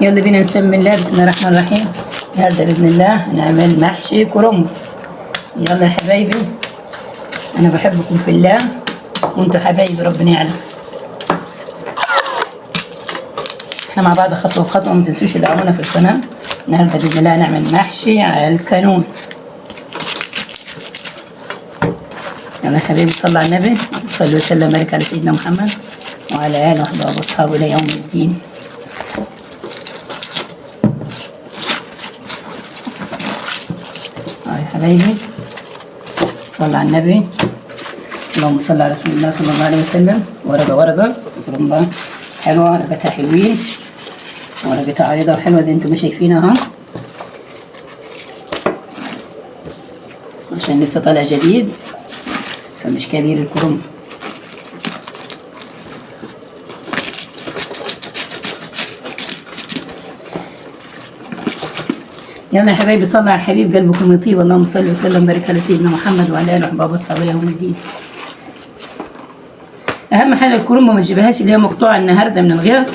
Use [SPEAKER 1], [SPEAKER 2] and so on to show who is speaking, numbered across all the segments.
[SPEAKER 1] يلا بينا نسمي الله. بسم الله الرحمن الرحيم. النهارده باذن الله هنعمل محشي كرنب. يلا يا حبايبي، انا بحبكم في الله وانتوا حبايبي ربنا يعلم. احنا مع بعض خطوه بخطوه، ما تنسوش تدعمونا في القناه. النهارده باذن الله هنعمل محشي على الكانون. يلا يا حبايبي صلوا على النبي، صلوا وسلم وبارك على سيدنا محمد وعلى اله وصحبه واصحابه الى يوم الدين. يا حبايبي صلوا على النبي، اللهم صل على رسول الله صلى الله عليه وسلم. ورقه كرنبه حلوه، ورقتها حلوين، ورقتها عريضه وحلوه زي انتم ما شايفينها اهو، عشان لسه طالع جديد فمش كبير الكرنب. يلا يا حبايبي صلوا على الحبيب قلبكم يطيب. اللهم صل وسلم وبارك على سيدنا محمد وعلى اله وصحبه واصحابه يوم الدين. اهم حاجه الكرنبه ما تجيبهاش اللي هي مقطوعه النهارده من الغيط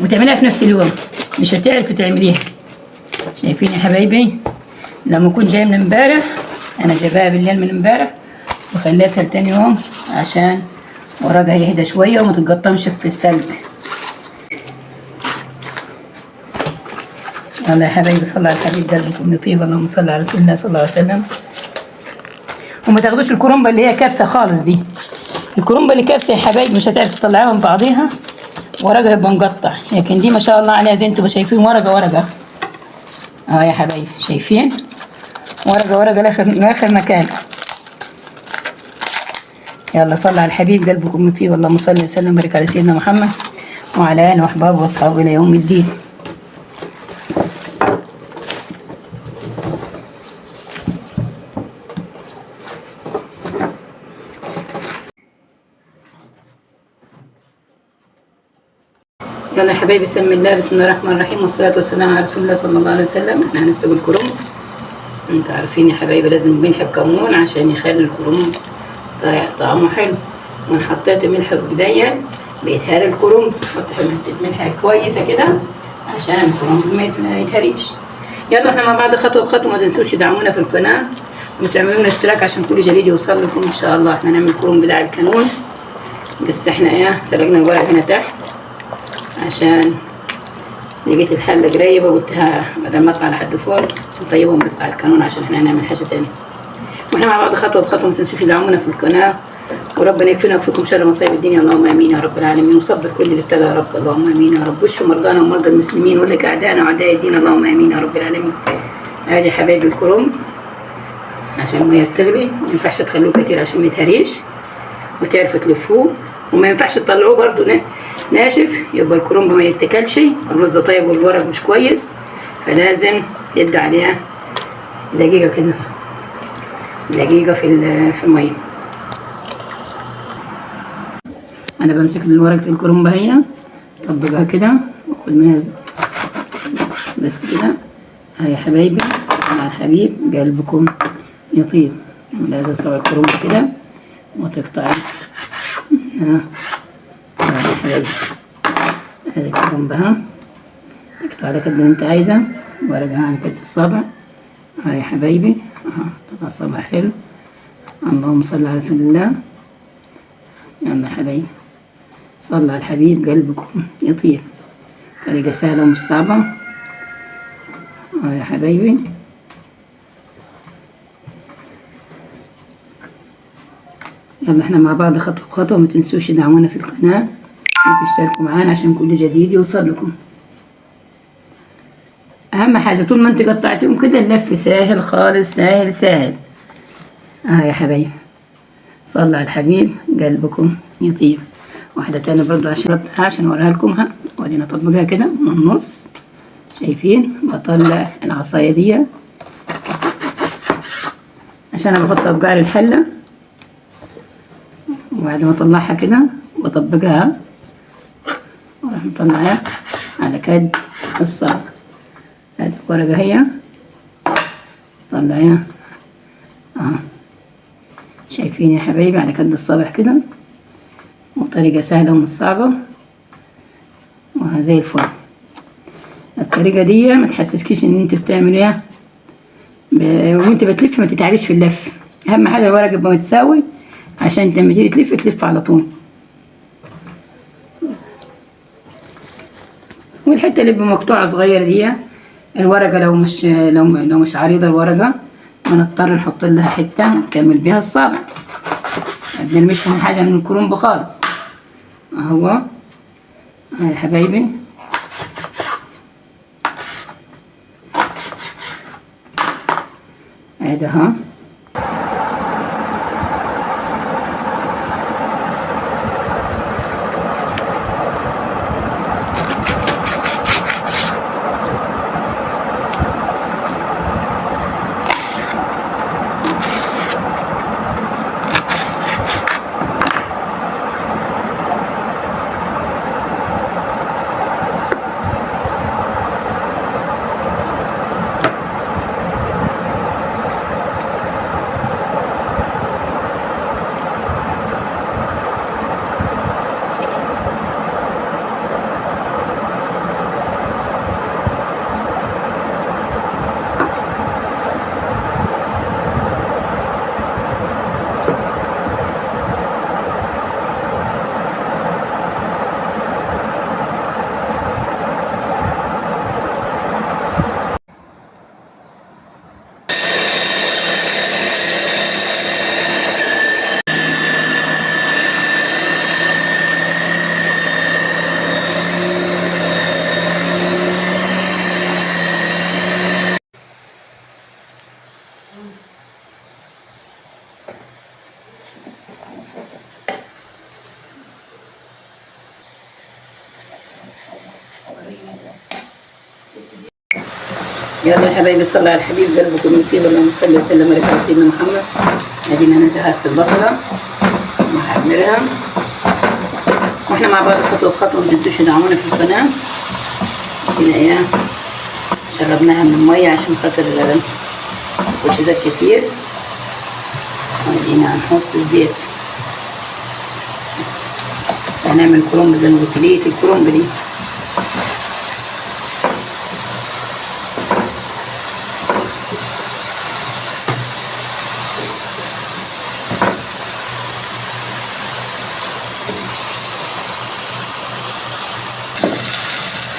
[SPEAKER 1] وتعمليها في نفس اليوم، مش هتعرفي تعمليها. شايفين يا حبايبي؟ لما اكون جاي من امبارح، انا جايباها بالليل من امبارح وخليتها لتاني يوم عشان ورقها يهدى شويه وما تتقطمش في السلق. يلا يا حبايبي صلوا على الحبيب قلبكم يطيب. اللهم صل على رسول الله صلى الله عليه وسلم. وما تاخدوش الكرنبه اللي هي كابسه خالص دي. الكرنبه اللي كابسه يا حبايبي مش هتعرف تطلعيها من بعضيها، ورقها يبقى مقطع. لكن دي ما شاء الله عليها زي انتم شايفين ورقه يا حبايبي، شايفين ورقه لاخر مكان. يلا صلوا على الحبيب قلبكم يطيب. اللهم صل وسلم وبارك على سيدنا محمد وعلى اله واحبابه واصحابه الى يوم الدين. يلا يا حبايبي سمي الله. بسم الله الرحمن الرحيم والصلاة والسلام على رسول الله صلى الله عليه وسلم. احنا هنسلق الكرنب. انتوا عارفين يا حبايبي لازم ملح بكمون عشان يخلي الكرنب طعمه حلو. وانا حطيت ملح صغير بيتهري الكرنب، حط حته ملح كويسه كده عشان الكرنب ما يتهريش. يلا احنا مع بعض خطوه بخطوه، ما تنسوش تدعمونا في القناه وتعملوا لنا اشتراك عشان كل جديد يوصل لكم ان شاء الله. احنا نعمل كرنب بتاع الكانون، بس احنا سلقنا الورق هنا تحت عشان لقيت الحله قريبه قلتها بدل ما اطلع لحد فوق نطيبهم بس على الكانون عشان احنا هنعمل حاجه تانية. واحنا مع بعض خطوه بخطوه، ما تنسوش تدعمونا في القناه وربنا يكفينا ويكفيكم شر مصايب الدنيا. اللهم امين يا رب العالمين. وصبر كل اللي ابتلى يا رب. اللهم امين يا رب. واشف مرضانا ومرضى المسلمين ولك اعدائنا واعداء الدين. اللهم امين يا رب العالمين. ادي يا حبايبي الكرنب عشان الميه تغلي، ما ينفعش تخلوه كتير عشان ما يتهريش، وتعرفوا تلفوه، وما ينفعش تطلعوه برضو ناشف يبقى الكرنب ما يتاكلش. الرز طيب والورق مش كويس، فلازم تدي عليها دقيقه كده، دقيقه في الميه. انا بمسك الورقه الكرنب اهي، اطبقها كده واخد منها بس كده. هاي يا حبايبي مع الحبيب قلبكم يطيب. لازم تسلق الكرنب كده وتقطعي يا حبايبي. هذه الكرنب تقطع على قد ما انت عايزه، ورقها عن كده الصابع. هاي يا حبايبي طبعا الصابع حلو. اللهم صل على رسول الله. يلا يا حبايبي صلوا على الحبيب قلبكم يطيب. طريقة سهلة ومش صعبة. يا حبايبي يلا احنا مع بعض خطوة بخطوة. ما تنسوش تدعمونا في القناة وتشتركوا معانا عشان كل جديد يوصل لكم. اهم حاجة طول ما انت قطعتهم كده اللف سهل خالص، سهل. يا حبايبي صلوا على الحبيب قلبكم يطيب. واحدة تانية برضو عشان اوريها لكم. وادينا اطبقها كده من النص، شايفين؟ بطلع العصاية دي عشان انا بحطها في قعر الحلة، وبعد ما اطلعها كده بطبقها وراح مطلعها على كد الصابع. هذه الورقة هي طلعيها شايفين يا حبايبي على كد الصابع كده، وطريقة سهلة ومش صعبة وزي الفل. الطريقة دي ما تحسسكيش ان انت بتعمل ايه وانت بتلف، ما تتعبيش في اللف. اهم حاجة الورق يبقى متساوي عشان لما تيجي تلف على طول. والحتة اللي مقطوعة صغيرة دي الورقة لو مش عريضة الورقة بنضطر نحط لها حتة نكمل بيها الصابع. بدنا مش حاجة من الكرنب خالص. اهو يا حبايبي هذا ها. يلا يا حبايبي صلوا على الحبيب قلبكم يطيب. اللهم صل وسلم وبارك على سيدنا محمد. ادينا انا جهزت البصله وهعملها، واحنا مع بعض خطوه بخطوه. ما تنسوش تدعمونا في القناه. ادينا ايه شربناها من الميه عشان خاطر متاكلش زيت كتير. وادينا هنحط الزيت، هنعمل كرنب زي ما قلت لك. الكرنب دي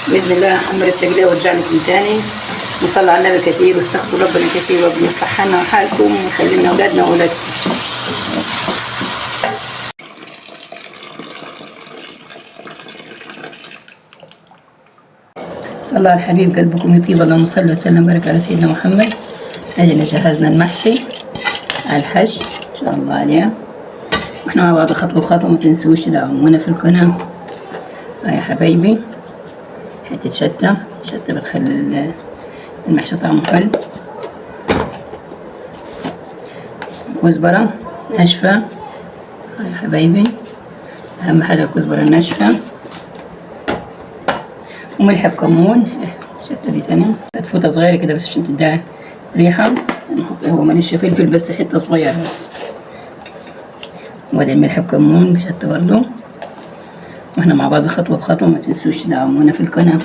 [SPEAKER 1] بإذن الله أمر التقلية وارجع لكم تاني. وصلوا على النبي كثير واستغفروا ربنا كثير، وربنا يصلح حالنا وحالكم ويخلي لنا أولادنا وأولادكم. صلى على الحبيب قلبكم يطيب. اللهم صل وسلم وبارك على سيدنا محمد. أجينا جهزنا المحشي على الحش إن شاء الله عليه، واحنا مع بعض خطوة بخطوة. ما تنسوش تدعمونا في القناة يا حبايبي. حتة شطة بتخلي المحشي طعمه حلو. كزبرة ناشفة يا حبايبي، أهم حاجة الكزبرة الناشفة. وملح بكمون. شطة دي تانية فتفوتة صغيرة كده بس عشان تديها ريحة. نحط هو ماليش فلفل بس حتة صغيرة بس. وادي الملح بكمون بشطة برضو. واحنا مع بعض خطوة بخطوة. ما تنسوش تدعمونا في القناة.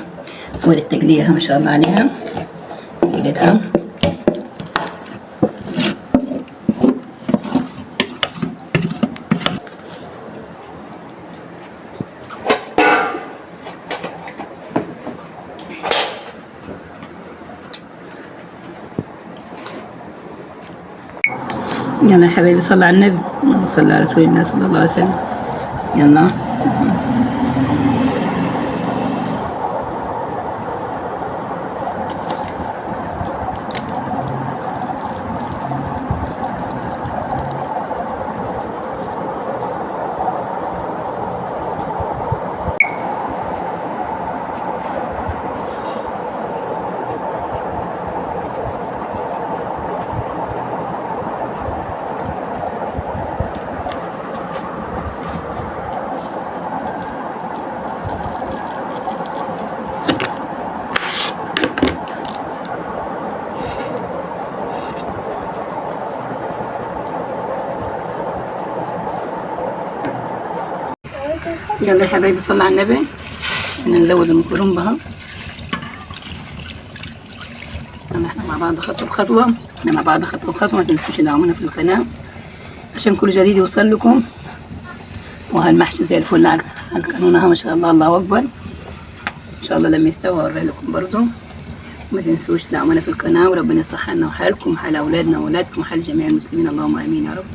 [SPEAKER 1] وادي التقلية ما شاء الله عليها قلتها. يلا يا حبايبي صلى على النبي. اللهم صل على رسول الله صلى الله عليه وسلم. يلا يلا يا حبايبي صلى على النبي. نزود المكرونه بها. يلا احنا مع بعض خطوة بخطوة، احنا مع بعض خطوة بخطوة. ما تنسوش تدعمونا في القناة عشان كل جديد يوصل لكم. وهالمحشي زي الفل على القانونة، ما شاء الله، الله أكبر. إن شاء الله لما يستوى أوري لكم برضو. ما تنسوش تدعمونا في القناة، وربنا يصلح حالنا وحالكم وحال أولادنا وأولادكم وحال جميع المسلمين، اللهم آمين يا رب.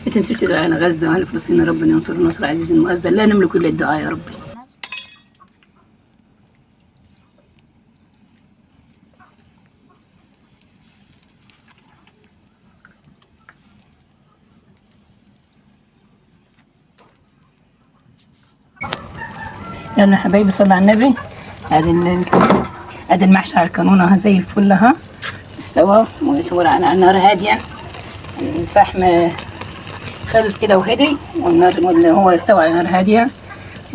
[SPEAKER 1] ما تنسوش تدعوا على غزة وأهل فلسطين، ربنا ينصر نصر عزيز مؤزر، لا نملك إلا الدعاء يا ربي. يلا يا حبايبي صلوا على النبي. ادي المحشي على القانونة زي الفل اها، استوى ويصور على النار هادية. الفحم خلص كده وهدي، والنار هو استوى على نار هادية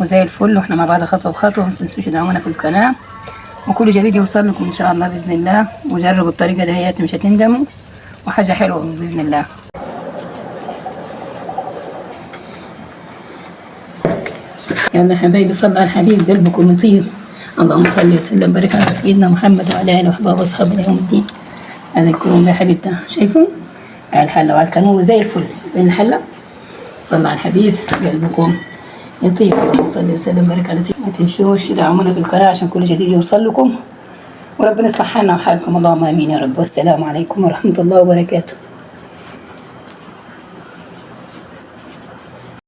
[SPEAKER 1] وزي الفل. واحنا مع بعض خطوة بخطوة. ما تنسوش تدعمونا في القناة وكل جديد يوصل لكم ان شاء الله باذن الله. وجربوا الطريقة دهيت مش هتندموا، وحاجة حلوة باذن الله. يلا يا حبايبي صلوا على الحبيب قلبكم يطيب. اللهم صل وسلم وبارك على سيدنا محمد وعلى اله وصحبه واصحابه يوم الدين. هذا الكروم يا حبيبتنا شايفوا على الحله وعلى الكانون زي الفل بين الحله. صلوا على الحبيب قلبكم يطيب. اللهم صل وسلم وبارك على سيدنا. ما تنسوش تدعمونا في القناه عشان كل جديد يوصل لكم، وربنا يصلح حالنا وحالكم، اللهم امين يا رب. والسلام عليكم ورحمه الله وبركاته.